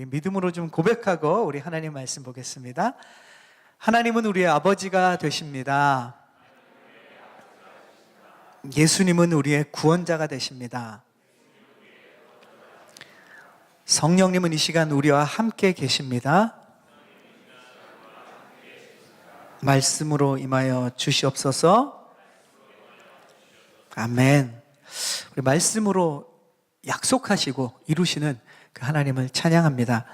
우리 믿음으로 좀 고백하고 우리 하나님 말씀 보겠습니다. 하나님은 우리의 아버지가 되십니다. 예수님은 우리의 구원자가 되십니다. 성령님은 이 시간 우리와 함께 계십니다. 말씀으로 임하여 주시옵소서. 아멘. 우리 말씀으로 약속하시고 이루시는 그 하나님을 찬양합니다.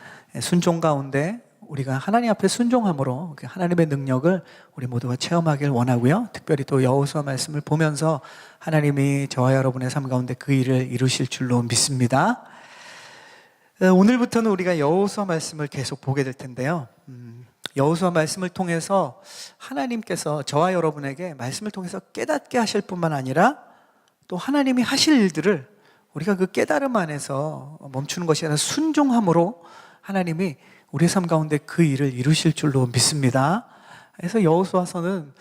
순종 가운데 우리가 하나님 앞에 순종함으로 그 하나님의 능력을 우리 모두가 체험하길 원하고요. 특별히 또 여호수아 말씀을 보면서 하나님이 저와 여러분의 삶 가운데 그 일을 이루실 줄로 믿습니다. 오늘부터는 우리가 여호수아 말씀을 계속 보게 될 텐데요. 여호수아 말씀을 통해서 하나님께서 저와 여러분에게 말씀을 통해서 깨닫게 하실 뿐만 아니라 또 하나님이 하실 일들을 우리가 그 깨달음 안에서 멈추는 것이 아니라 순종함으로 하나님이 우리의 삶 가운데 그 일을 이루실 줄로 믿습니다. 그래서 여호수아서는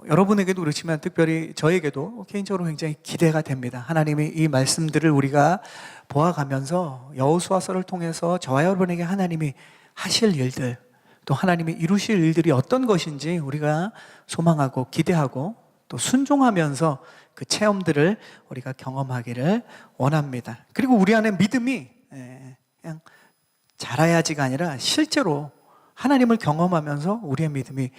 여러분에게도 그렇지만 특별히 저에게도 개인적으로 굉장히 기대가 됩니다. 하나님이 이 말씀들을 우리가 보아가면서 여호수아서를 통해서 저와 여러분에게 하나님이 하실 일들, 또 하나님이 이루실 일들이 어떤 것인지 우리가 소망하고 기대하고 또 순종하면서 그 체험들을 우리가 경험하기를 원합니다. 그리고 우리 안에 믿음이 그냥 자라야지가 아니라 실제로 하나님을 경험하면서 우리의 믿음이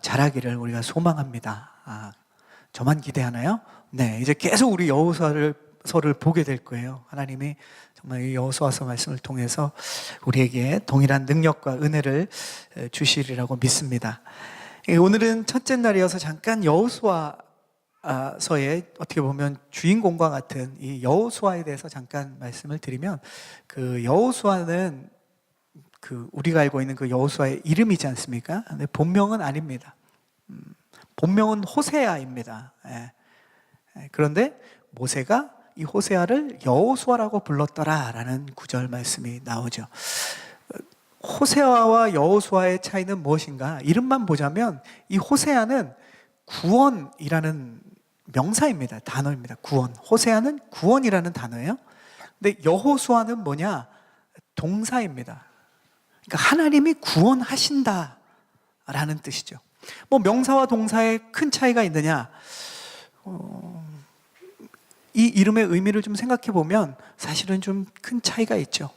자라기를 우리가 소망합니다. 저만 기대하나요? 네, 이제 계속 우리 여호수아서를 보게 될 거예요. 하나님이 정말 이 여호수아서 말씀을 통해서 우리에게 동일한 능력과 은혜를 주시리라고 믿습니다. 오늘은 첫째 날이어서 잠깐 여호수아서의 어떻게 보면 주인공과 같은 이 여호수아에 대해서 잠깐 말씀을 드리면, 그 여호수아는 그 우리가 알고 있는 그 여호수아의 이름이지 않습니까? 근데 본명은 아닙니다. 본명은 호세아입니다. 그런데 모세가 이 호세아를 여호수아라고 불렀더라라는 구절 말씀이 나오죠. 호세아와 여호수아의 차이는 무엇인가? 이름만 보자면 이 호세아는 구원이라는 명사입니다. 단어입니다. 구원. 호세아는 구원이라는 단어예요. 근데 여호수아는 뭐냐? 동사입니다. 그러니까 하나님이 구원하신다라는 뜻이죠. 명사와 동사에 큰 차이가 있느냐? 이 이름의 의미를 좀 생각해 보면 사실은 좀 큰 차이가 있죠.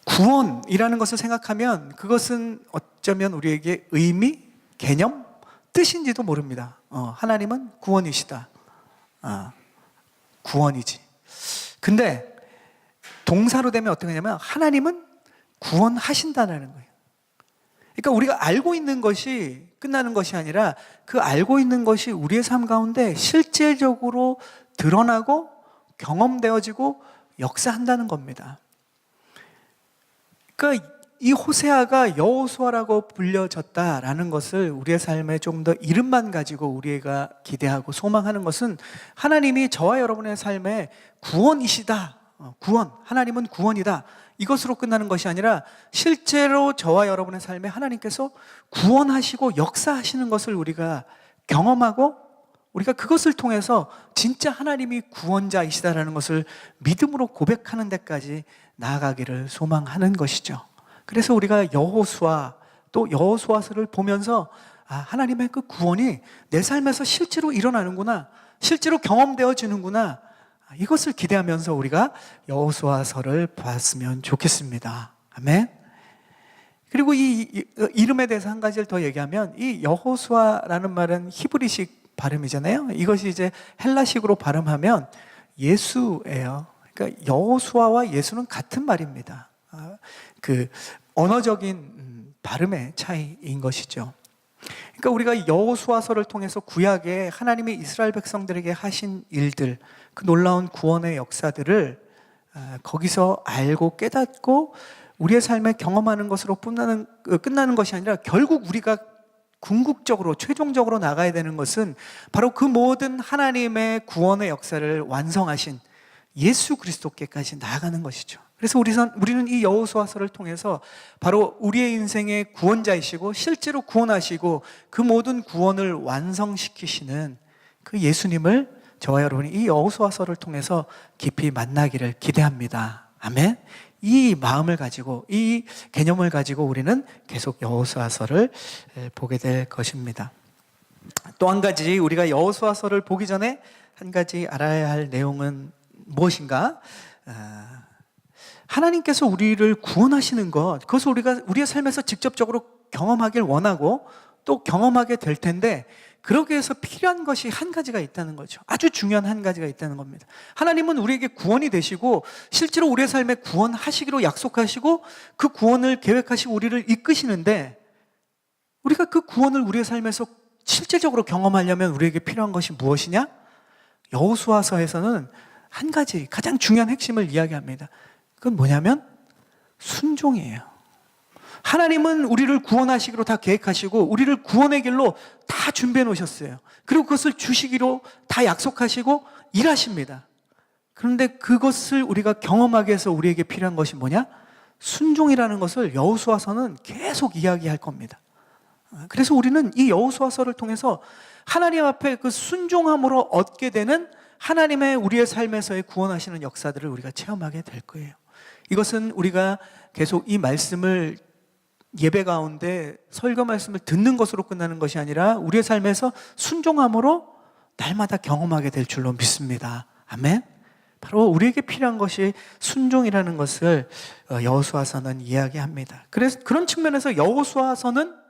구원이라는 것을 생각하면 그것은 어쩌면 우리에게 의미, 개념, 뜻인지도 모릅니다. 하나님은 구원이시다. 구원이지. 근데 동사로 되면 어떻게 하냐면 하나님은 구원하신다는 거예요. 그러니까 우리가 알고 있는 것이 끝나는 것이 아니라 그 알고 있는 것이 우리의 삶 가운데 실제적으로 드러나고 경험되어지고 역사한다는 겁니다. 그러니까 이 호세아가 여호수아라고 불려졌다라는 것을 우리의 삶에 조금 더 이름만 가지고 우리가 기대하고 소망하는 것은 하나님이 저와 여러분의 삶에 구원이시다. 구원, 하나님은 구원이다. 이것으로 끝나는 것이 아니라 실제로 저와 여러분의 삶에 하나님께서 구원하시고 역사하시는 것을 우리가 경험하고 우리가 그것을 통해서 진짜 하나님이 구원자이시다라는 것을 믿음으로 고백하는 데까지 나아가기를 소망하는 것이죠. 그래서 우리가 여호수아 또 여호수아서를 보면서 하나님의 그 구원이 내 삶에서 실제로 일어나는구나, 실제로 경험되어지는구나, 이것을 기대하면서 우리가 여호수아서를 봤으면 좋겠습니다. 아멘. 그리고 이 이름에 대해서 한 가지를 더 얘기하면 이 여호수아라는 말은 히브리식 발음이잖아요. 이것이 이제 헬라식으로 발음하면 예수예요. 그러니까 여호수아와 예수는 같은 말입니다. 그 언어적인 발음의 차이인 것이죠. 그러니까 우리가 여호수아서를 통해서 구약에 하나님이 이스라엘 백성들에게 하신 일들, 그 놀라운 구원의 역사들을 거기서 알고 깨닫고 우리의 삶에 경험하는 것으로 끝나는 것이 아니라 결국 우리가 궁극적으로 최종적으로 나가야 되는 것은 바로 그 모든 하나님의 구원의 역사를 완성하신 예수 그리스도께까지 나아가는 것이죠. 그래서 우리는 이 여호수아서를 통해서 바로 우리의 인생의 구원자이시고 실제로 구원하시고 그 모든 구원을 완성시키시는 그 예수님을 저와 여러분이 이 여호수아서를 통해서 깊이 만나기를 기대합니다. 아멘. 이 마음을 가지고, 이 개념을 가지고 우리는 계속 여호수아서를 보게 될 것입니다. 또 한 가지, 우리가 여호수아서를 보기 전에 한 가지 알아야 할 내용은 무엇인가? 하나님께서 우리를 구원하시는 것, 그것을 우리가 우리의 삶에서 직접적으로 경험하길 원하고 또 경험하게 될 텐데, 그러기 위해서 필요한 것이 한 가지가 있다는 거죠. 아주 중요한 한 가지가 있다는 겁니다. 하나님은 우리에게 구원이 되시고 실제로 우리의 삶에 구원하시기로 약속하시고 그 구원을 계획하시고 우리를 이끄시는데, 우리가 그 구원을 우리의 삶에서 실제적으로 경험하려면 우리에게 필요한 것이 무엇이냐? 여호수아서에서는 한 가지 가장 중요한 핵심을 이야기합니다. 그건 뭐냐면 순종이에요. 하나님은 우리를 구원하시기로 다 계획하시고 우리를 구원의 길로 다 준비해 놓으셨어요. 그리고 그것을 주시기로 다 약속하시고 일하십니다. 그런데 그것을 우리가 경험하기 위해서 우리에게 필요한 것이 뭐냐? 순종이라는 것을 여호수아서는 계속 이야기할 겁니다. 그래서 우리는 이 여호수아서를 통해서 하나님 앞에 그 순종함으로 얻게 되는 하나님의 우리의 삶에서의 구원하시는 역사들을 우리가 체험하게 될 거예요. 이것은 우리가 계속 이 말씀을 예배 가운데 설교 말씀을 듣는 것으로 끝나는 것이 아니라 우리의 삶에서 순종함으로 날마다 경험하게 될 줄로 믿습니다. 아멘. 바로 우리에게 필요한 것이 순종이라는 것을 여호수아서는 이야기합니다. 그래서 그런 측면에서 여호수아서는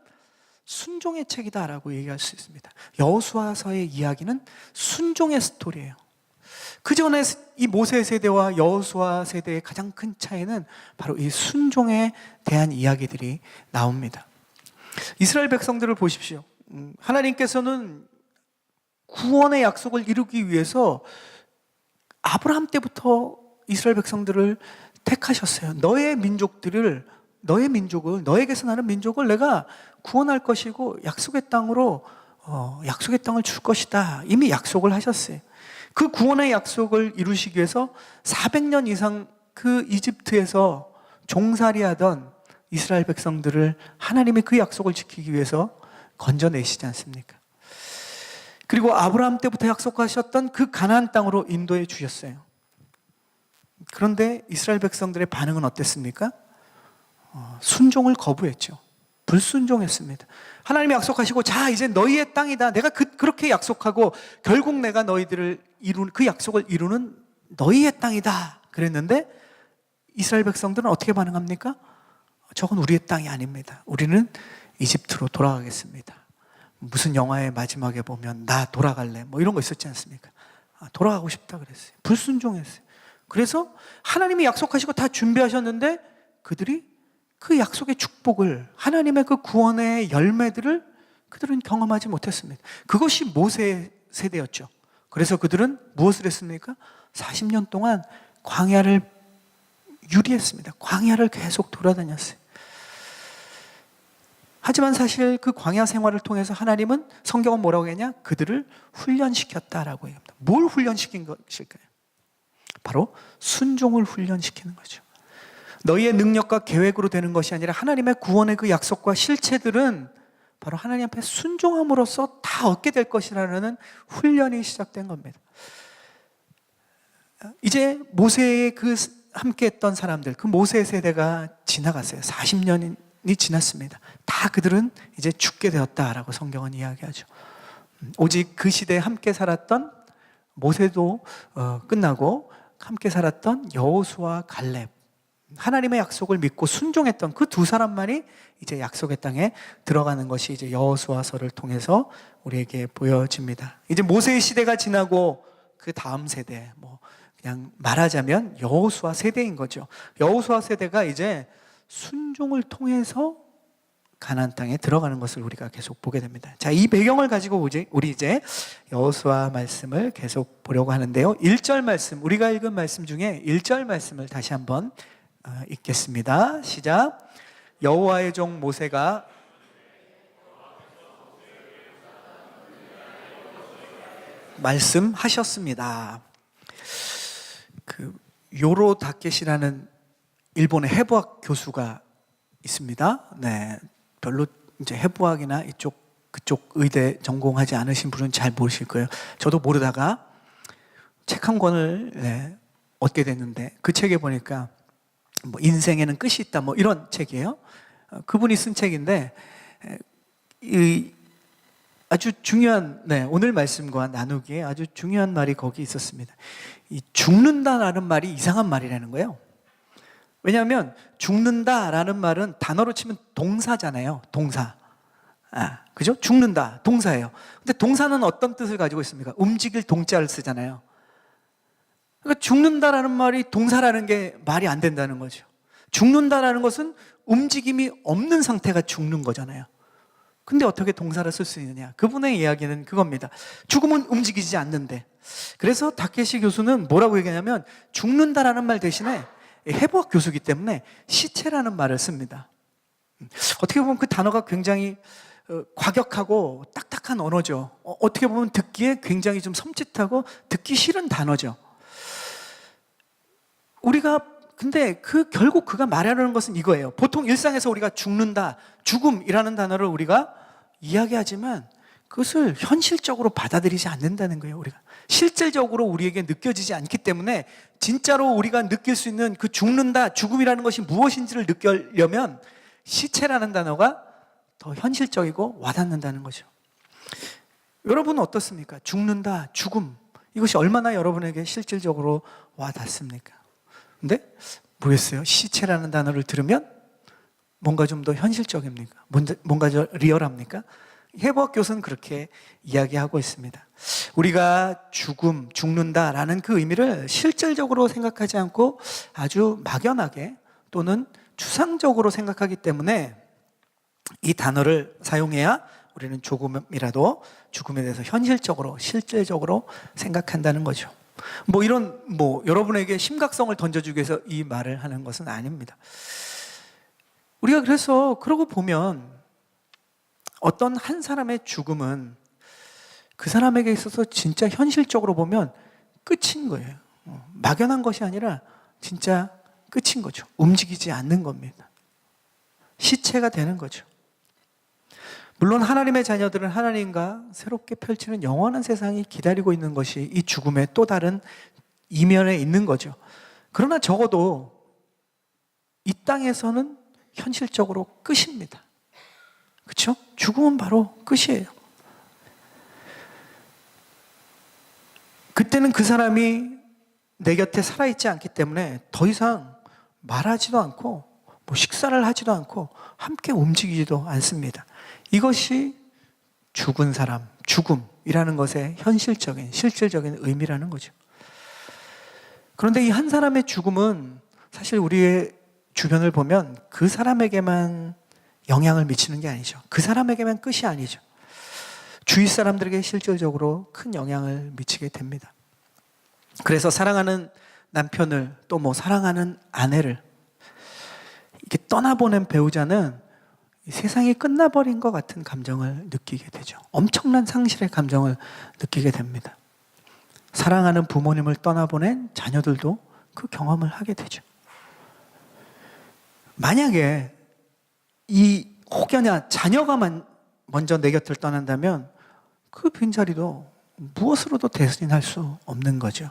순종의 책이다라고 얘기할 수 있습니다. 여호수아서의 이야기는 순종의 스토리예요. 그 전에 이 모세 세대와 여호수아 세대의 가장 큰 차이는 바로 이 순종에 대한 이야기들이 나옵니다. 이스라엘 백성들을 보십시오. 하나님께서는 구원의 약속을 이루기 위해서 아브라함 때부터 이스라엘 백성들을 택하셨어요. 너의 민족을, 너에게서 나는 민족을 내가 구원할 것이고 약속의 땅을 줄 것이다. 이미 약속을 하셨어요. 그 구원의 약속을 이루시기 위해서 400년 이상 그 이집트에서 종살이하던 이스라엘 백성들을 하나님이 그 약속을 지키기 위해서 건져내시지 않습니까? 그리고 아브라함 때부터 약속하셨던 그 가나안 땅으로 인도해 주셨어요. 그런데 이스라엘 백성들의 반응은 어땠습니까? 순종을 거부했죠. 불순종했습니다. 하나님이 약속하시고 자 이제 너희의 땅이다. 내가 그렇게 약속하고 결국 내가 너희들을 그 약속을 이루는 너희의 땅이다 그랬는데 이스라엘 백성들은 어떻게 반응합니까? 저건 우리의 땅이 아닙니다. 우리는 이집트로 돌아가겠습니다. 무슨 영화의 마지막에 보면 나 돌아갈래 뭐 이런 거 있었지 않습니까? 돌아가고 싶다 그랬어요. 불순종했어요. 그래서 하나님이 약속하시고 다 준비하셨는데 그들이 그 약속의 축복을, 하나님의 그 구원의 열매들을 그들은 경험하지 못했습니다. 그것이 모세의 세대였죠. 그래서 그들은 무엇을 했습니까? 40년 동안 광야를 유리했습니다. 광야를 계속 돌아다녔어요. 하지만 사실 그 광야 생활을 통해서 하나님은 성경은 뭐라고 했냐? 그들을 훈련시켰다라고 얘기합니다. 뭘 훈련시킨 것일까요? 바로 순종을 훈련시키는 거죠. 너희의 능력과 계획으로 되는 것이 아니라 하나님의 구원의 그 약속과 실체들은 바로 하나님 앞에 순종함으로써 다 얻게 될 것이라는 훈련이 시작된 겁니다. 이제 모세의 그 함께 했던 사람들, 그 모세 세대가 지나갔어요. 40년이 지났습니다. 다 그들은 이제 죽게 되었다라고 성경은 이야기하죠. 오직 그 시대에 함께 살았던 모세도 끝나고 함께 살았던 여호수아 갈렙, 하나님의 약속을 믿고 순종했던 그 두 사람만이 이제 약속의 땅에 들어가는 것이 이제 여호수아서를 통해서 우리에게 보여집니다. 이제 모세의 시대가 지나고 그 다음 세대, 그냥 말하자면 여호수아 세대인 거죠. 여호수아 세대가 이제 순종을 통해서 가나안 땅에 들어가는 것을 우리가 계속 보게 됩니다. 자, 이 배경을 가지고 우리 이제 여호수아 말씀을 계속 보려고 하는데요. 1절 말씀, 우리가 읽은 말씀 중에 1절 말씀을 다시 한번 읽겠습니다. 시작. 여호와의 종 모세가 말씀하셨습니다. 그 요로 다케시라는 일본의 해부학 교수가 있습니다. 네, 별로 이제 해부학이나 그쪽 의대 전공하지 않으신 분은 잘 모르실 거예요. 저도 모르다가 책 한 권을 얻게 됐는데 그 책에 보니까 뭐 인생에는 끝이 있다 뭐 이런 책이에요. 그분이 쓴 책인데 이 아주 중요한 오늘 말씀과 나누기에 아주 중요한 말이 거기 있었습니다. 이 죽는다라는 말이 이상한 말이라는 거예요. 왜냐하면 죽는다라는 말은 단어로 치면 동사잖아요. 동사. 그죠? 죽는다 동사예요. 근데 동사는 어떤 뜻을 가지고 있습니까? 움직일 동자를 쓰잖아요. 그러니까 죽는다라는 말이 동사라는 게 말이 안 된다는 거죠. 죽는다라는 것은 움직임이 없는 상태가 죽는 거잖아요. 근데 어떻게 동사를 쓸 수 있느냐? 그분의 이야기는 그겁니다. 죽음은 움직이지 않는데. 그래서 다케시 교수는 뭐라고 얘기하냐면 죽는다라는 말 대신에 해부학 교수이기 때문에 시체라는 말을 씁니다. 어떻게 보면 그 단어가 굉장히 과격하고 딱딱한 언어죠. 어떻게 보면 듣기에 굉장히 좀 섬찟하고 듣기 싫은 단어죠. 근데 결국 그가 말하려는 것은 이거예요. 보통 일상에서 우리가 죽는다, 죽음이라는 단어를 우리가 이야기하지만 그것을 현실적으로 받아들이지 않는다는 거예요. 우리가 실질적으로 우리에게 느껴지지 않기 때문에 진짜로 우리가 느낄 수 있는 그 죽는다, 죽음이라는 것이 무엇인지를 느끼려면 시체라는 단어가 더 현실적이고 와닿는다는 거죠. 여러분은 어떻습니까? 죽는다, 죽음, 이것이 얼마나 여러분에게 실질적으로 와닿습니까? 근데 모르겠어요. 시체라는 단어를 들으면 뭔가 좀 더 현실적입니까? 뭔가 좀 리얼합니까? 해부학 교수는 그렇게 이야기하고 있습니다. 우리가 죽는다라는 그 의미를 실질적으로 생각하지 않고 아주 막연하게 또는 추상적으로 생각하기 때문에 이 단어를 사용해야 우리는 조금이라도 죽음에 대해서 현실적으로, 실질적으로 생각한다는 거죠. 여러분에게 심각성을 던져주기 위해서 이 말을 하는 것은 아닙니다. 우리가 그래서 그러고 보면 어떤 한 사람의 죽음은 그 사람에게 있어서 진짜 현실적으로 보면 끝인 거예요. 막연한 것이 아니라 진짜 끝인 거죠. 움직이지 않는 겁니다. 시체가 되는 거죠. 물론 하나님의 자녀들은 하나님과 새롭게 펼치는 영원한 세상이 기다리고 있는 것이 이 죽음의 또 다른 이면에 있는 거죠. 그러나 적어도 이 땅에서는 현실적으로 끝입니다. 그렇죠? 죽음은 바로 끝이에요. 그때는 그 사람이 내 곁에 살아있지 않기 때문에 더 이상 말하지도 않고 식사를 하지도 않고 함께 움직이지도 않습니다. 이것이 죽은 사람, 죽음이라는 것의 현실적인, 실질적인 의미라는 거죠. 그런데 이 한 사람의 죽음은 사실 우리의 주변을 보면 그 사람에게만 영향을 미치는 게 아니죠. 그 사람에게만 끝이 아니죠. 주위 사람들에게 실질적으로 큰 영향을 미치게 됩니다. 그래서 사랑하는 남편을 또 사랑하는 아내를 이렇게 떠나보낸 배우자는 세상이 끝나버린 것 같은 감정을 느끼게 되죠. 엄청난 상실의 감정을 느끼게 됩니다. 사랑하는 부모님을 떠나보낸 자녀들도 그 경험을 하게 되죠. 만약에 혹여나 자녀가 먼저 내 곁을 떠난다면 그 빈자리도 무엇으로도 대신할 수 없는 거죠.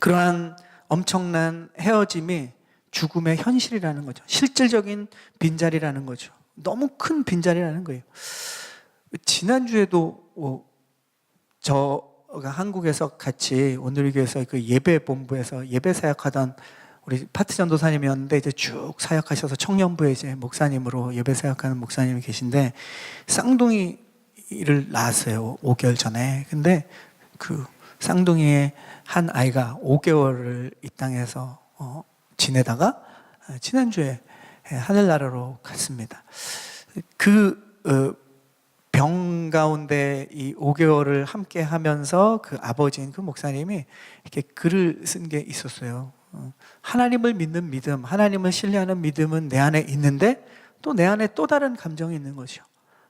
그러한 엄청난 헤어짐이 죽음의 현실이라는 거죠. 실질적인 빈자리라는 거죠. 너무 큰 빈자리라는 거예요. 지난주에도 저가 한국에서 같이 온누리교회에서 그 예배본부에서 예배 사역하던 우리 파트 전도사님이었는데 이제 쭉 사역하셔서 청년부에 이제 목사님으로 예배 사역하는 목사님이 계신데 쌍둥이를 낳았어요. 5개월 전에. 근데 그 쌍둥이의 한 아이가 5개월을 이 땅에서 지내다가 지난주에 하늘나라로 갔습니다. 병 가운데 이 5개월을 함께 하면서 그 아버지인 그 목사님이 이렇게 글을 쓴 게 있었어요. 하나님을 믿는 믿음, 하나님을 신뢰하는 믿음은 내 안에 있는데 또 내 안에 또 다른 감정이 있는 거죠.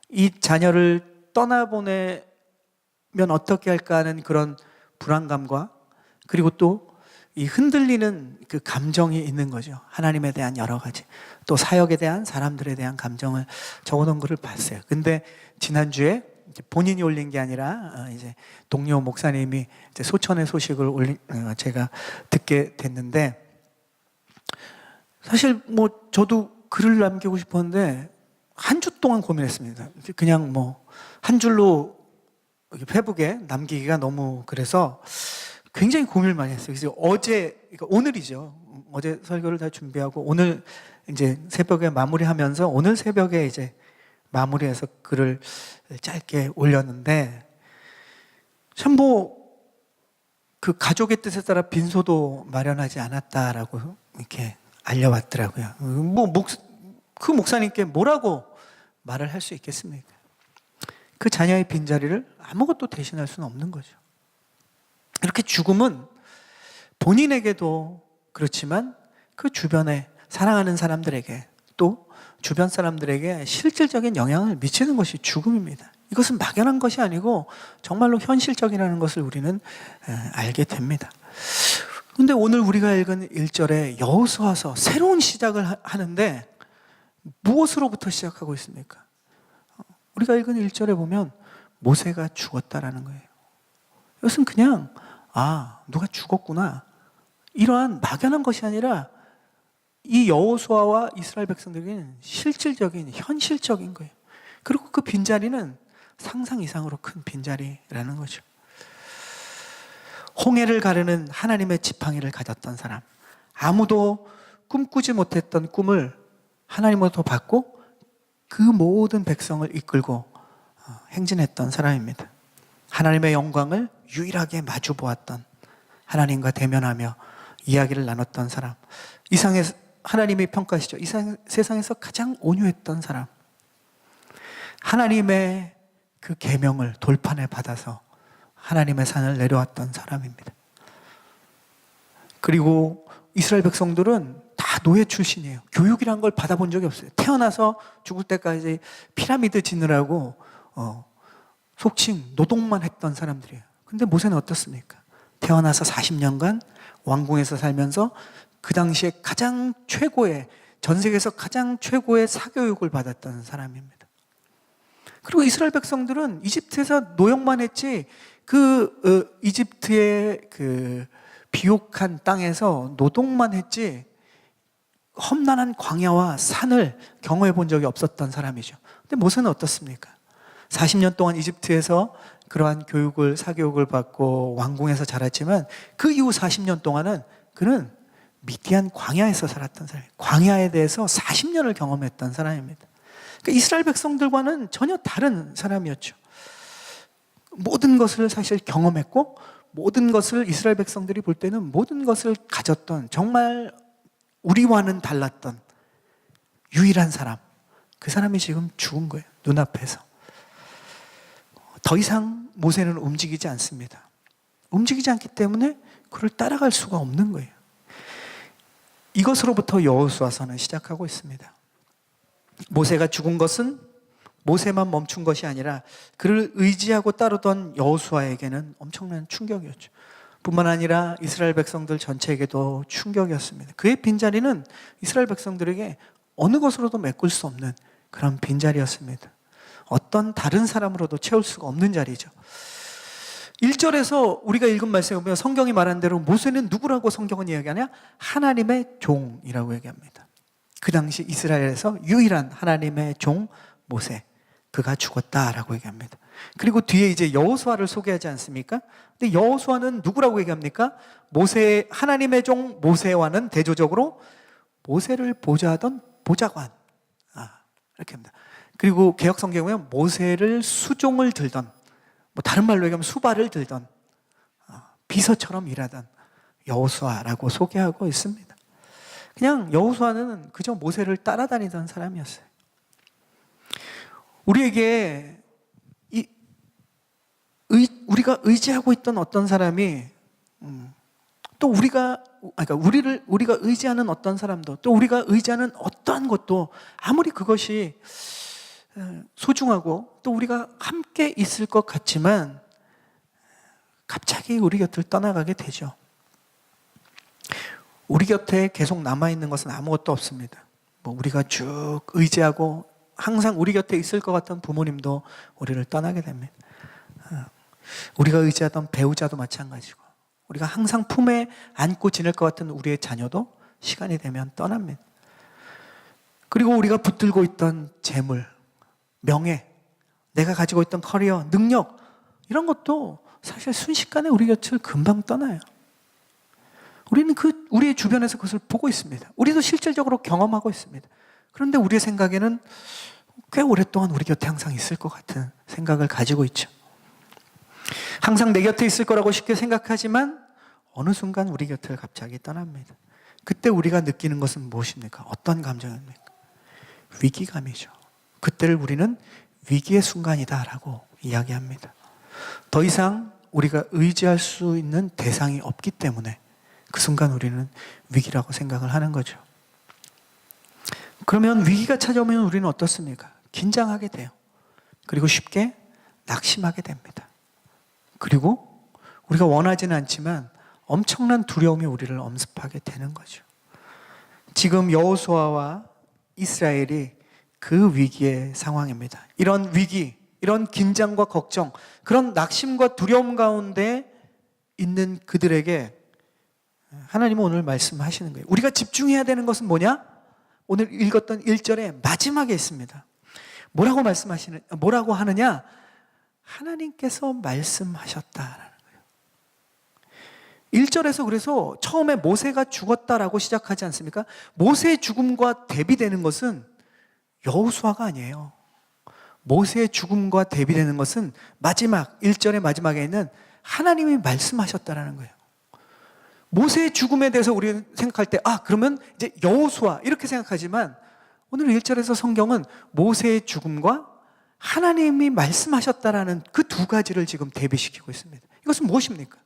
이 자녀를 떠나보내면 어떻게 할까 하는 그런 불안감과 그리고 또 이 흔들리는 그 감정이 있는 거죠. 하나님에 대한 여러 가지 또 사역에 대한 사람들에 대한 감정을 적어놓은 글을 봤어요. 근데 지난주에 본인이 올린 게 아니라 이제 동료 목사님이 이제 소천의 소식을 제가 듣게 됐는데 사실 뭐 저도 글을 남기고 싶었는데 한 주 동안 고민했습니다. 그냥 뭐 한 줄로 페북에 남기기가 너무 그래서 굉장히 고민을 많이 했어요. 그래서 어제, 그러니까 오늘이죠. 어제 설교를 다 준비하고 오늘 이제 새벽에 마무리하면서 오늘 새벽에 이제 마무리해서 글을 짧게 올렸는데 참 뭐 그 가족의 뜻에 따라 빈소도 마련하지 않았다라고 이렇게 알려왔더라고요. 그 목사님께 뭐라고 말을 할 수 있겠습니까? 그 자녀의 빈자리를 아무것도 대신할 수는 없는 거죠. 이렇게 죽음은 본인에게도 그렇지만 그 주변에 사랑하는 사람들에게 또 주변 사람들에게 실질적인 영향을 미치는 것이 죽음입니다. 이것은 막연한 것이 아니고 정말로 현실적이라는 것을 우리는 알게 됩니다. 그런데 오늘 우리가 읽은 1절에 여호수아서 새로운 시작을 하는데 무엇으로부터 시작하고 있습니까? 우리가 읽은 1절에 보면 모세가 죽었다라는 거예요. 이것은 그냥 누가 죽었구나 이러한 막연한 것이 아니라 이 여호수아와 이스라엘 백성들에게는 실질적인 현실적인 거예요. 그리고 그 빈자리는 상상 이상으로 큰 빈자리라는 거죠. 홍해를 가르는 하나님의 지팡이를 가졌던 사람, 아무도 꿈꾸지 못했던 꿈을 하나님으로부터 받고 그 모든 백성을 이끌고 행진했던 사람입니다. 하나님의 영광을 유일하게 마주 보았던, 하나님과 대면하며 이야기를 나눴던 사람, 하나님이 평가하시죠. 이 세상에서 가장 온유했던 사람, 하나님의 그 계명을 돌판에 받아서 하나님의 산을 내려왔던 사람입니다. 그리고 이스라엘 백성들은 다 노예 출신이에요. 교육이란 걸 받아본 적이 없어요. 태어나서 죽을 때까지 피라미드 짓느라고 속칭 노동만 했던 사람들이에요. 근데 모세는 어떻습니까? 태어나서 40년간 왕궁에서 살면서 그 당시에 가장 최고의, 전 세계에서 가장 최고의 사교육을 받았던 사람입니다. 그리고 이스라엘 백성들은 이집트에서 노역만 했지 이집트의 그 비옥한 땅에서 노동만 했지 험난한 광야와 산을 경험해 본 적이 없었던 사람이죠. 근데 모세는 어떻습니까? 40년 동안 이집트에서 그러한 사교육을 받고 왕궁에서 자랐지만 그 이후 40년 동안은 그는 미디안 광야에서 살았던 사람이에요. 광야에 대해서 40년을 경험했던 사람입니다. 그러니까 이스라엘 백성들과는 전혀 다른 사람이었죠. 모든 것을 사실 경험했고 모든 것을 이스라엘 백성들이 볼 때는 모든 것을 가졌던, 정말 우리와는 달랐던 유일한 사람, 그 사람이 지금 죽은 거예요. 눈앞에서. 더 이상 모세는 움직이지 않습니다. 움직이지 않기 때문에 그를 따라갈 수가 없는 거예요. 이것으로부터 여호수아서는 시작하고 있습니다. 모세가 죽은 것은 모세만 멈춘 것이 아니라 그를 의지하고 따르던 여호수아에게는 엄청난 충격이었죠. 뿐만 아니라 이스라엘 백성들 전체에게도 충격이었습니다. 그의 빈자리는 이스라엘 백성들에게 어느 것으로도 메꿀 수 없는 그런 빈자리였습니다. 어떤 다른 사람으로도 채울 수가 없는 자리죠. 1절에서 우리가 읽은 말씀에 보면 성경이 말한 대로 모세는 누구라고 성경은 이야기하냐? 하나님의 종이라고 얘기합니다. 그 당시 이스라엘에서 유일한 하나님의 종 모세, 그가 죽었다라고 얘기합니다. 그리고 뒤에 이제 여호수아를 소개하지 않습니까? 근데 여호수아는 누구라고 얘기합니까? 하나님의 종 모세와는 대조적으로 모세를 보좌하던 보좌관, 이렇게 합니다. 그리고 개역 성경에 보면 모세를 수종을 들던, 다른 말로 얘기하면 수발을 들던 비서처럼 일하던 여호수아라고 소개하고 있습니다. 그냥 여호수아는 그저 모세를 따라다니던 사람이었어요. 우리에게 우리가 의지하고 있던 어떤 사람이 또 우리가 의지하는 어떤 사람도, 또 우리가 의지하는 어떠한 것도 아무리 그것이 소중하고 또 우리가 함께 있을 것 같지만 갑자기 우리 곁을 떠나가게 되죠. 우리 곁에 계속 남아있는 것은 아무것도 없습니다. 우리가 쭉 의지하고 항상 우리 곁에 있을 것 같던 부모님도 우리를 떠나게 됩니다. 우리가 의지하던 배우자도 마찬가지고, 우리가 항상 품에 안고 지낼 것 같은 우리의 자녀도 시간이 되면 떠납니다. 그리고 우리가 붙들고 있던 재물, 명예, 내가 가지고 있던 커리어, 능력, 이런 것도 사실 순식간에 우리 곁을 금방 떠나요. 우리는 우리의 주변에서 그것을 보고 있습니다. 우리도 실질적으로 경험하고 있습니다. 그런데 우리의 생각에는 꽤 오랫동안 우리 곁에 항상 있을 것 같은 생각을 가지고 있죠. 항상 내 곁에 있을 거라고 쉽게 생각하지만 어느 순간 우리 곁을 갑자기 떠납니다. 그때 우리가 느끼는 것은 무엇입니까? 어떤 감정입니까? 위기감이죠. 그때를 우리는 위기의 순간이다라고 이야기합니다. 더 이상 우리가 의지할 수 있는 대상이 없기 때문에 그 순간 우리는 위기라고 생각을 하는 거죠. 그러면 위기가 찾아오면 우리는 어떻습니까? 긴장하게 돼요. 그리고 쉽게 낙심하게 됩니다. 그리고 우리가 원하지는 않지만 엄청난 두려움이 우리를 엄습하게 되는 거죠. 지금 여호수아와 이스라엘이 그 위기의 상황입니다. 이런 위기, 이런 긴장과 걱정, 그런 낙심과 두려움 가운데 있는 그들에게 하나님은 오늘 말씀하시는 거예요. 우리가 집중해야 되는 것은 뭐냐? 오늘 읽었던 1절에 마지막에 있습니다. 뭐라고 하느냐? 하나님께서 말씀하셨다라는 거예요. 1절에서 그래서 처음에 모세가 죽었다라고 시작하지 않습니까? 모세의 죽음과 대비되는 것은 여호수아가 아니에요. 모세의 죽음과 대비되는 것은 마지막 1절의 마지막에 있는 하나님이 말씀하셨다라는 거예요. 모세의 죽음에 대해서 우리는 생각할 때 그러면 이제 여호수아 이렇게 생각하지만 오늘 1절에서 성경은 모세의 죽음과 하나님이 말씀하셨다라는 그 두 가지를 지금 대비시키고 있습니다. 이것은 무엇입니까?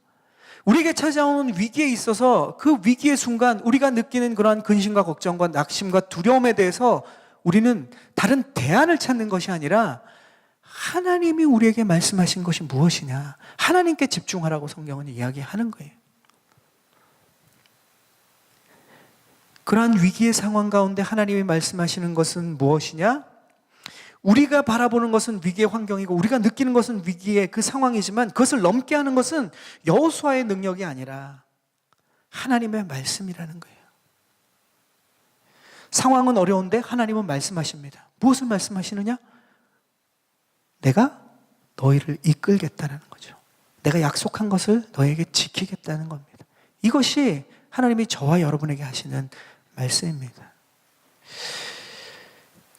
우리에게 찾아오는 위기에 있어서 그 위기의 순간 우리가 느끼는 그러한 근심과 걱정과 낙심과 두려움에 대해서 우리는 다른 대안을 찾는 것이 아니라 하나님이 우리에게 말씀하신 것이 무엇이냐, 하나님께 집중하라고 성경은 이야기하는 거예요. 그러한 위기의 상황 가운데 하나님이 말씀하시는 것은 무엇이냐? 우리가 바라보는 것은 위기의 환경이고 우리가 느끼는 것은 위기의 그 상황이지만 그것을 넘게 하는 것은 여호수아의 능력이 아니라 하나님의 말씀이라는 거예요. 상황은 어려운데 하나님은 말씀하십니다. 무엇을 말씀하시느냐? 내가 너희를 이끌겠다는 거죠. 내가 약속한 것을 너에게 지키겠다는 겁니다. 이것이 하나님이 저와 여러분에게 하시는 말씀입니다.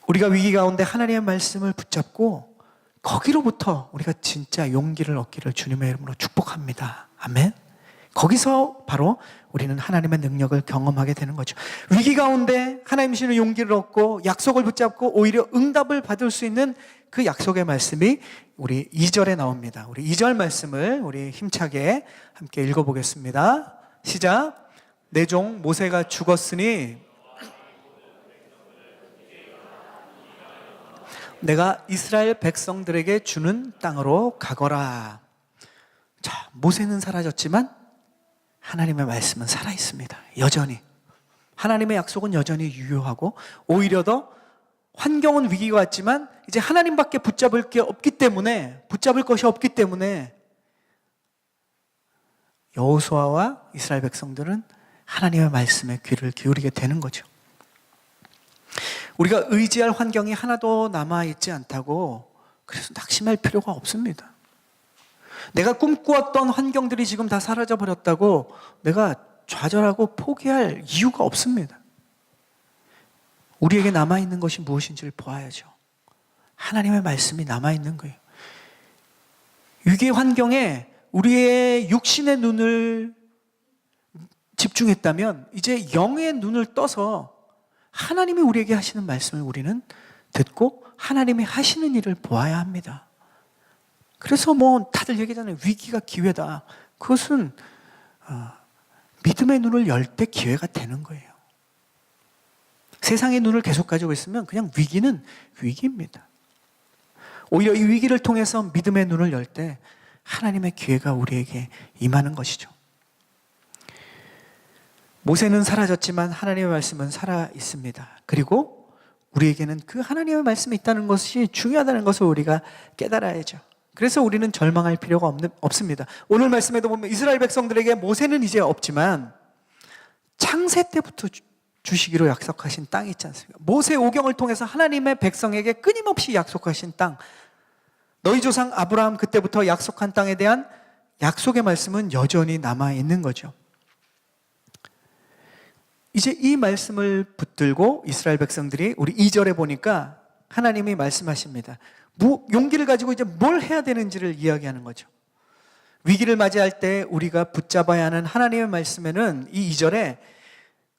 우리가 위기 가운데 하나님의 말씀을 붙잡고 거기로부터 우리가 진짜 용기를 얻기를 주님의 이름으로 축복합니다. 아멘. 거기서 바로 우리는 하나님의 능력을 경험하게 되는 거죠. 위기 가운데 하나님 주시는 용기를 얻고 약속을 붙잡고 오히려 응답을 받을 수 있는 그 약속의 말씀이 우리 2절에 나옵니다. 우리 2절 말씀을 우리 힘차게 함께 읽어보겠습니다. 시작. 내 종 모세가 죽었으니 내가 이스라엘 백성들에게 주는 땅으로 가거라. 자, 모세는 사라졌지만 하나님의 말씀은 살아있습니다. 여전히 하나님의 약속은 여전히 유효하고 오히려 더 환경은 위기가 왔지만 이제 하나님밖에 붙잡을 것이 없기 때문에 여호수아와 이스라엘 백성들은 하나님의 말씀에 귀를 기울이게 되는 거죠. 우리가 의지할 환경이 하나도 남아있지 않다고 그래서 낙심할 필요가 없습니다. 내가 꿈꾸었던 환경들이 지금 다 사라져 버렸다고 내가 좌절하고 포기할 이유가 없습니다. 우리에게 남아있는 것이 무엇인지를 보아야죠. 하나님의 말씀이 남아있는 거예요. 위기의 환경에 우리의 육신의 눈을 집중했다면 이제 영의 눈을 떠서 하나님이 우리에게 하시는 말씀을 우리는 듣고 하나님이 하시는 일을 보아야 합니다. 그래서 다들 얘기하잖아요. 위기가 기회다. 그것은 믿음의 눈을 열 때 기회가 되는 거예요. 세상의 눈을 계속 가지고 있으면 그냥 위기는 위기입니다. 오히려 이 위기를 통해서 믿음의 눈을 열 때 하나님의 기회가 우리에게 임하는 것이죠. 모세는 사라졌지만 하나님의 말씀은 살아 있습니다. 그리고 우리에게는 그 하나님의 말씀이 있다는 것이 중요하다는 것을 우리가 깨달아야죠. 그래서 우리는 절망할 필요가 없습니다. 오늘 말씀에도 보면 이스라엘 백성들에게 모세는 이제 없지만 창세 때부터 주시기로 약속하신 땅이 있지 않습니까? 모세 오경을 통해서 하나님의 백성에게 끊임없이 약속하신 땅, 너희 조상 아브라함 그때부터 약속한 땅에 대한 약속의 말씀은 여전히 남아있는 거죠. 이제 이 말씀을 붙들고 이스라엘 백성들이 우리 2절에 보니까 하나님이 말씀하십니다. 용기를 가지고 이제 뭘 해야 되는지를 이야기하는 거죠. 위기를 맞이할 때 우리가 붙잡아야 하는 하나님의 말씀에는 이 2절에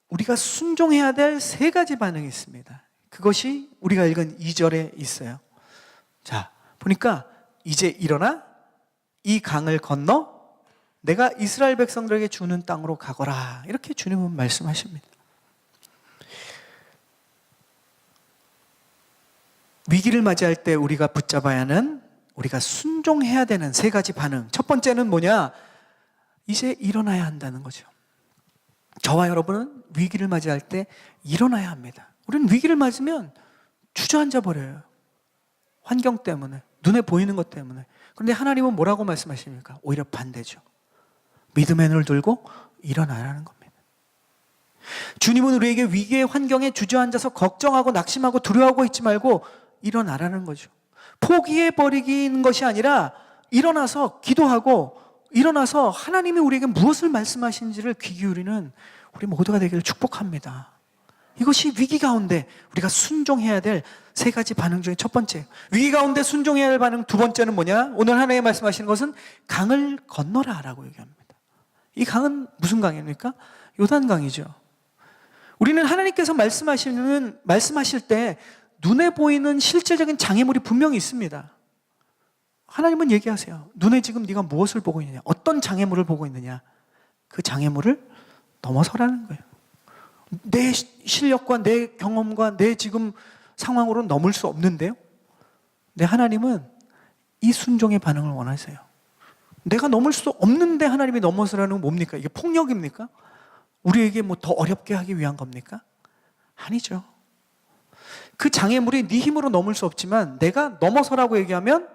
우리가 순종해야 될 3가지 반응이 있습니다. 그것이 우리가 읽은 2절에 있어요. 자, 보니까 이제 일어나 이 강을 건너 내가 이스라엘 백성들에게 주는 땅으로 가거라. 이렇게 주님은 말씀하십니다. 위기를 맞이할 때 우리가 붙잡아야 하는, 우리가 순종해야 되는 3가지 반응. 첫 번째는 뭐냐? 이제 일어나야 한다는 거죠. 저와 여러분은 위기를 맞이할 때 일어나야 합니다. 우리는 위기를 맞으면 주저앉아 버려요. 환경 때문에, 눈에 보이는 것 때문에. 그런데 하나님은 뭐라고 말씀하십니까? 오히려 반대죠. 믿음의 눈을 들고 일어나라는 겁니다. 주님은 우리에게 위기의 환경에 주저앉아서 걱정하고 낙심하고 두려워하고 있지 말고 일어나라는 거죠. 포기해버리는 것이 아니라 일어나서 기도하고 일어나서 하나님이 우리에게 무엇을 말씀하시는지를 귀 기울이는 우리 모두가 되기를 축복합니다. 이것이 위기 가운데 우리가 순종해야 될 3가지 반응 중에 첫 번째. 위기 가운데 순종해야 할 반응 두 번째는 뭐냐? 오늘 하나님 말씀하시는 것은 강을 건너라 라고 얘기합니다. 이 강은 무슨 강입니까? 요단강이죠. 우리는 하나님께서 말씀하실 때 눈에 보이는 실제적인 장애물이 분명히 있습니다. 하나님은 얘기하세요. 눈에 지금 네가 무엇을 보고 있느냐? 어떤 장애물을 보고 있느냐? 그 장애물을 넘어서라는 거예요. 내 실력과 내 경험과 내 지금 상황으로는 넘을 수 없는데요. 근데 하나님은 이 순종의 반응을 원하세요. 내가 넘을 수 없는데 하나님이 넘어서라는 건 뭡니까? 이게 폭력입니까? 우리에게 뭐 더 어렵게 하기 위한 겁니까? 아니죠. 그 장애물이 네 힘으로 넘을 수 없지만 내가 넘어서라고 얘기하면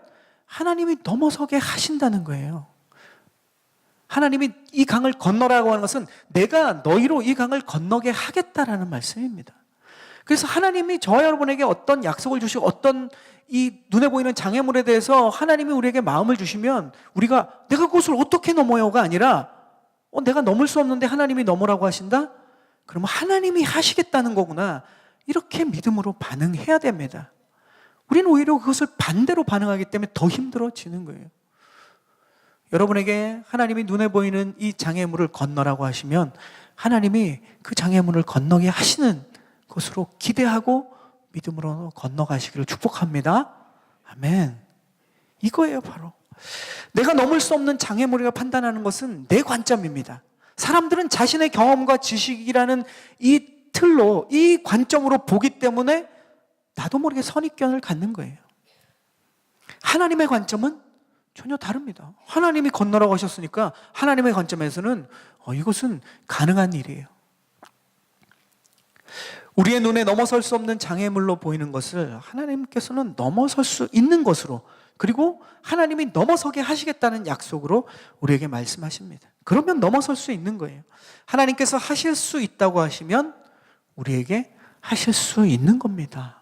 하나님이 넘어서게 하신다는 거예요. 하나님이 이 강을 건너라고 하는 것은 내가 너희로 이 강을 건너게 하겠다라는 말씀입니다. 그래서 하나님이 저와 여러분에게 어떤 약속을 주시고 어떤 이 눈에 보이는 장애물에 대해서 하나님이 우리에게 마음을 주시면 우리가 내가 그것을 어떻게 넘어요가 아니라 내가 넘을 수 없는데 하나님이 넘으라고 하신다? 그러면 하나님이 하시겠다는 거구나. 이렇게 믿음으로 반응해야 됩니다. 우리는 오히려 그것을 반대로 반응하기 때문에 더 힘들어지는 거예요. 여러분에게 하나님이 눈에 보이는 이 장애물을 건너라고 하시면 하나님이 그 장애물을 건너게 하시는 것으로 기대하고 믿음으로 건너가시기를 축복합니다. 아멘. 이거예요, 바로. 내가 넘을 수 없는 장애물이라 판단하는 것은 내 관점입니다. 사람들은 자신의 경험과 지식이라는 이 틀로, 이 관점으로 보기 때문에 나도 모르게 선입견을 갖는 거예요. 하나님의 관점은 전혀 다릅니다. 하나님이 건너라고 하셨으니까 하나님의 관점에서는 이것은 가능한 일이에요. 우리의 눈에 넘어설 수 없는 장애물로 보이는 것을 하나님께서는 넘어설 수 있는 것으로, 그리고 하나님이 넘어서게 하시겠다는 약속으로 우리에게 말씀하십니다. 그러면 넘어설 수 있는 거예요. 하나님께서 하실 수 있다고 하시면 우리에게 하실 수 있는 겁니다.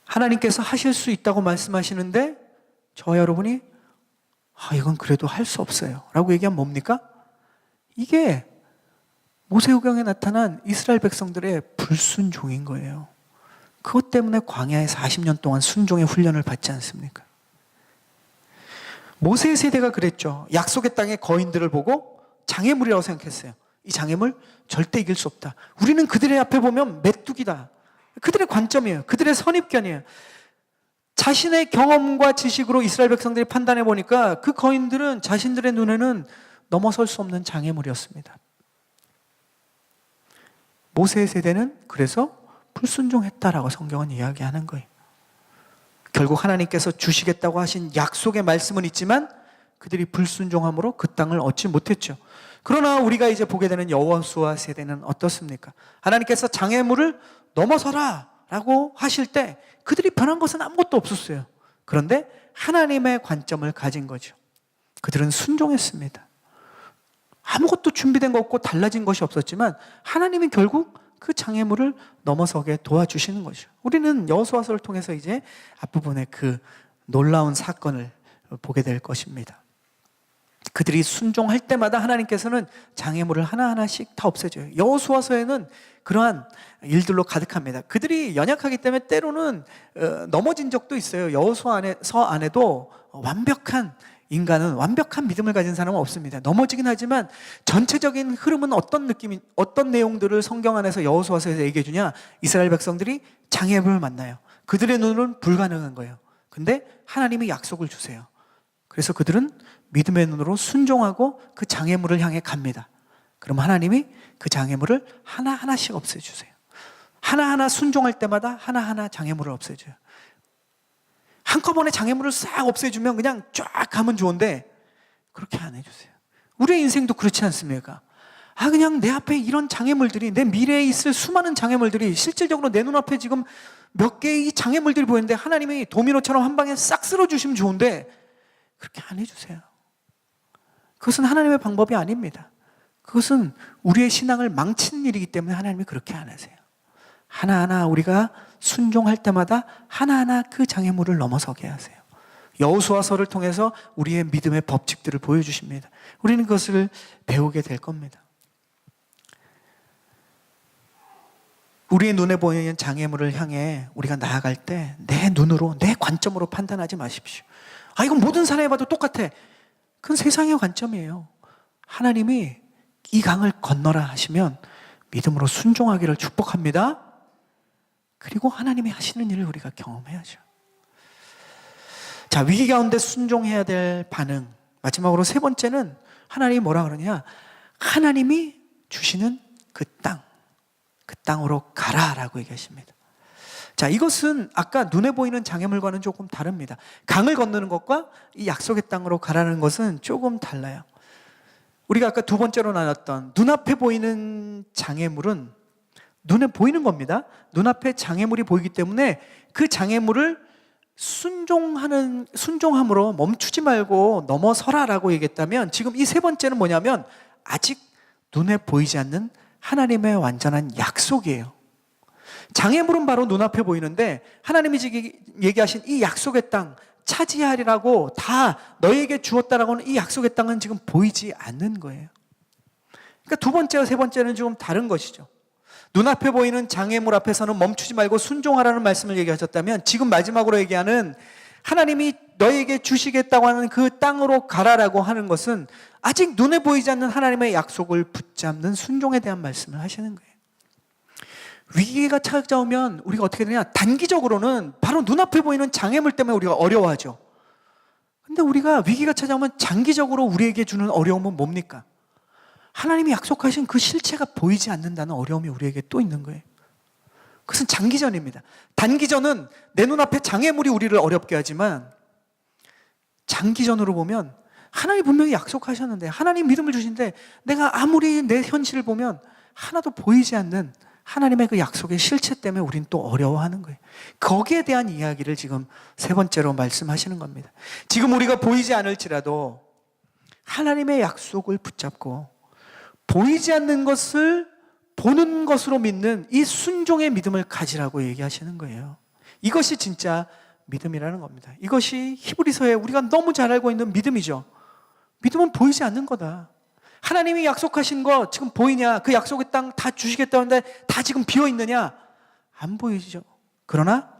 하나님께서 하실 수 있다고 말씀하시는데 저와 여러분이 이건 그래도 할 수 없어요 라고 얘기하면 뭡니까? 이게 모세오경에 나타난 이스라엘 백성들의 불순종인 거예요. 그것 때문에 광야에 40년 동안 순종의 훈련을 받지 않습니까? 모세의 세대가 그랬죠. 약속의 땅의 거인들을 보고 장애물이라고 생각했어요. 이 장애물 절대 이길 수 없다. 우리는 그들의 앞에 보면 메뚜기다. 그들의 관점이에요. 그들의 선입견이에요. 자신의 경험과 지식으로 이스라엘 백성들이 판단해 보니까 그 거인들은 자신들의 눈에는 넘어설 수 없는 장애물이었습니다. 모세의 세대는 그래서 불순종했다라고 성경은 이야기하는 거예요. 결국 하나님께서 주시겠다고 하신 약속의 말씀은 있지만 그들이 불순종함으로 그 땅을 얻지 못했죠. 그러나 우리가 이제 보게 되는 여호수아 세대는 어떻습니까? 하나님께서 장애물을 넘어서라 라고 하실 때 그들이 변한 것은 아무것도 없었어요. 그런데 하나님의 관점을 가진 거죠. 그들은 순종했습니다. 아무것도 준비된 거 없고 달라진 것이 없었지만 하나님이 결국 그 장애물을 넘어서게 도와주시는 거죠. 우리는 여호수아서를 통해서 이제 앞부분에 그 놀라운 사건을 보게 될 것입니다. 그들이 순종할 때마다 하나님께서는 장애물을 하나하나씩 다 없애줘요. 여호수아서에는 그러한 일들로 가득합니다. 그들이 연약하기 때문에 때로는 넘어진 적도 있어요. 여호수아서 안에도 완벽한 인간은, 완벽한 믿음을 가진 사람은 없습니다. 넘어지긴 하지만 전체적인 흐름은 어떤 내용들을 성경 안에서 여호수아서에서 얘기해 주냐? 이스라엘 백성들이 장애물을 만나요. 그들의 눈으로는 불가능한 거예요. 근데 하나님이 약속을 주세요. 그래서 그들은 믿음의 눈으로 순종하고 그 장애물을 향해 갑니다. 그럼 하나님이 그 장애물을 하나하나씩 없애주세요. 하나하나 순종할 때마다 하나하나 장애물을 없애줘요. 한꺼번에 장애물을 싹 없애주면 그냥 쫙 가면 좋은데 그렇게 안 해주세요. 우리의 인생도 그렇지 않습니까? 그냥 내 앞에 이런 장애물들이, 내 미래에 있을 수많은 장애물들이 실질적으로 내 눈앞에 지금 몇 개의 장애물들이 보이는데 하나님이 도미노처럼 한 방에 싹 쓸어주시면 좋은데 그렇게 안 해주세요. 그것은 하나님의 방법이 아닙니다. 그것은 우리의 신앙을 망치는 일이기 때문에 하나님이 그렇게 안 하세요. 하나하나 우리가 순종할 때마다 하나하나 그 장애물을 넘어서게 하세요. 여호수아서를 통해서 우리의 믿음의 법칙들을 보여주십니다. 우리는 그것을 배우게 될 겁니다. 우리의 눈에 보이는 장애물을 향해 우리가 나아갈 때 내 눈으로, 내 관점으로 판단하지 마십시오. 이건 모든 사람이 봐도 똑같아. 그건 세상의 관점이에요. 하나님이 이 강을 건너라 하시면 믿음으로 순종하기를 축복합니다. 그리고 하나님이 하시는 일을 우리가 경험해야죠. 자, 위기 가운데 순종해야 될 반응. 마지막으로 세 번째는 하나님이 뭐라 그러냐? 하나님이 주시는 그 땅으로 가라라고 얘기하십니다. 자, 이것은 아까 눈에 보이는 장애물과는 조금 다릅니다. 강을 건너는 것과 이 약속의 땅으로 가라는 것은 조금 달라요. 우리가 아까 두 번째로 나눴던 눈앞에 보이는 장애물은 눈에 보이는 겁니다. 눈앞에 장애물이 보이기 때문에 그 장애물을 순종함으로 멈추지 말고 넘어서라라고 얘기했다면, 지금 이 세 번째는 뭐냐면 아직 눈에 보이지 않는 하나님의 완전한 약속이에요. 장애물은 바로 눈앞에 보이는데 하나님이 지금 얘기하신 이 약속의 땅 차지하리라고 다 너에게 주었다라고는 이 약속의 땅은 지금 보이지 않는 거예요. 그러니까 두 번째와 세 번째는 좀 다른 것이죠. 눈앞에 보이는 장애물 앞에서는 멈추지 말고 순종하라는 말씀을 얘기하셨다면, 지금 마지막으로 얘기하는 하나님이 너에게 주시겠다고 하는 그 땅으로 가라라고 하는 것은 아직 눈에 보이지 않는 하나님의 약속을 붙잡는 순종에 대한 말씀을 하시는 거예요. 위기가 찾아오면 우리가 어떻게 되냐? 단기적으로는 바로 눈앞에 보이는 장애물 때문에 우리가 어려워하죠. 근데 우리가 위기가 찾아오면 장기적으로 우리에게 주는 어려움은 뭡니까? 하나님이 약속하신 그 실체가 보이지 않는다는 어려움이 우리에게 또 있는 거예요. 그것은 장기전입니다. 단기전은 내 눈앞에 장애물이 우리를 어렵게 하지만, 장기전으로 보면 하나님이 분명히 약속하셨는데, 하나님 믿음을 주신데 내가 아무리 내 현실을 보면 하나도 보이지 않는 하나님의 그 약속의 실체 때문에 우린 또 어려워하는 거예요. 거기에 대한 이야기를 지금 세 번째로 말씀하시는 겁니다. 지금 우리가 보이지 않을지라도 하나님의 약속을 붙잡고 보이지 않는 것을 보는 것으로 믿는 이 순종의 믿음을 가지라고 얘기하시는 거예요. 이것이 진짜 믿음이라는 겁니다. 이것이 히브리서에 우리가 너무 잘 알고 있는 믿음이죠. 믿음은 보이지 않는 거다. 하나님이 약속하신 거 지금 보이냐? 그 약속의 땅 다 주시겠다는데 다 지금 비어 있느냐? 안 보이죠. 그러나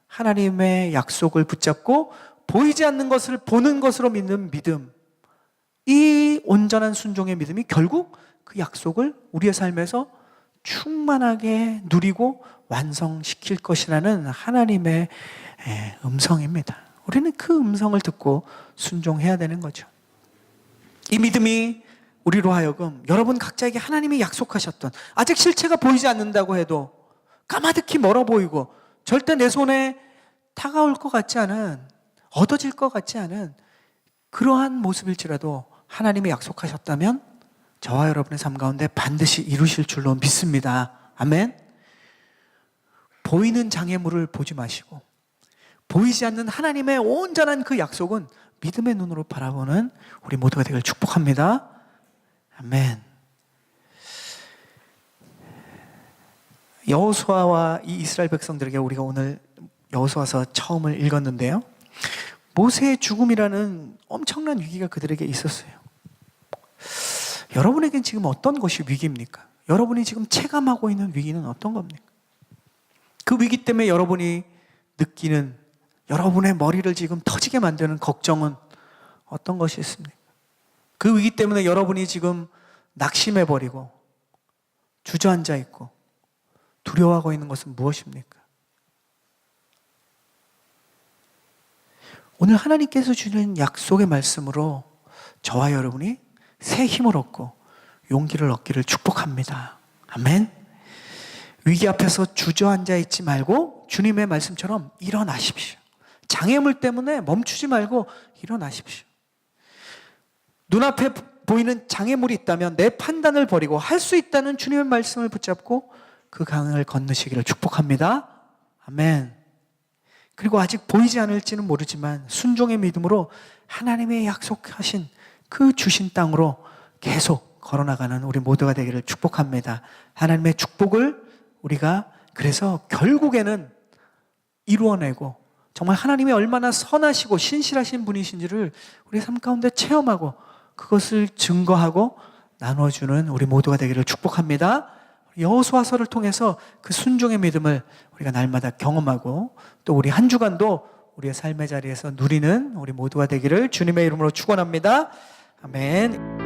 하나님의 약속을 붙잡고 보이지 않는 것을 보는 것으로 믿는 믿음, 이 온전한 순종의 믿음이 결국 그 약속을 우리의 삶에서 충만하게 누리고 완성시킬 것이라는 하나님의 음성입니다. 우리는 그 음성을 듣고 순종해야 되는 거죠. 이 믿음이 우리로 하여금 여러분 각자에게 하나님이 약속하셨던, 아직 실체가 보이지 않는다고 해도 까마득히 멀어 보이고 절대 내 손에 다가올 것 같지 않은, 얻어질 것 같지 않은 그러한 모습일지라도 하나님이 약속하셨다면 저와 여러분의 삶 가운데 반드시 이루실 줄로 믿습니다. 아멘. 보이는 장애물을 보지 마시고 보이지 않는 하나님의 온전한 그 약속은 믿음의 눈으로 바라보는 우리 모두가 되길 축복합니다. 아멘. 여호수아와 이 이스라엘 백성들에게 우리가 오늘 여호수아서 처음을 읽었는데요. 모세의 죽음이라는 엄청난 위기가 그들에게 있었어요. 여러분에겐 지금 어떤 것이 위기입니까? 여러분이 지금 체감하고 있는 위기는 어떤 겁니까? 그 위기 때문에 여러분이 느끼는 여러분의 머리를 지금 터지게 만드는 걱정은 어떤 것이 있습니까? 그 위기 때문에 여러분이 지금 낙심해버리고 주저앉아 있고 두려워하고 있는 것은 무엇입니까? 오늘 하나님께서 주는 약속의 말씀으로 저와 여러분이 새 힘을 얻고 용기를 얻기를 축복합니다. 아멘. 위기 앞에서 주저앉아 있지 말고 주님의 말씀처럼 일어나십시오. 장애물 때문에 멈추지 말고 일어나십시오. 눈앞에 보이는 장애물이 있다면 내 판단을 버리고 할 수 있다는 주님의 말씀을 붙잡고 그 강을 건너시기를 축복합니다. 아멘. 그리고 아직 보이지 않을지는 모르지만 순종의 믿음으로 하나님의 약속하신 그 주신 땅으로 계속 걸어나가는 우리 모두가 되기를 축복합니다. 하나님의 축복을 우리가 그래서 결국에는 이루어내고 정말 하나님이 얼마나 선하시고 신실하신 분이신지를 우리 삶 가운데 체험하고 그것을 증거하고 나눠주는 우리 모두가 되기를 축복합니다. 여호수아서를 통해서 그 순종의 믿음을 우리가 날마다 경험하고 또 우리 한 주간도 우리의 삶의 자리에서 누리는 우리 모두가 되기를 주님의 이름으로 축원합니다. 아멘.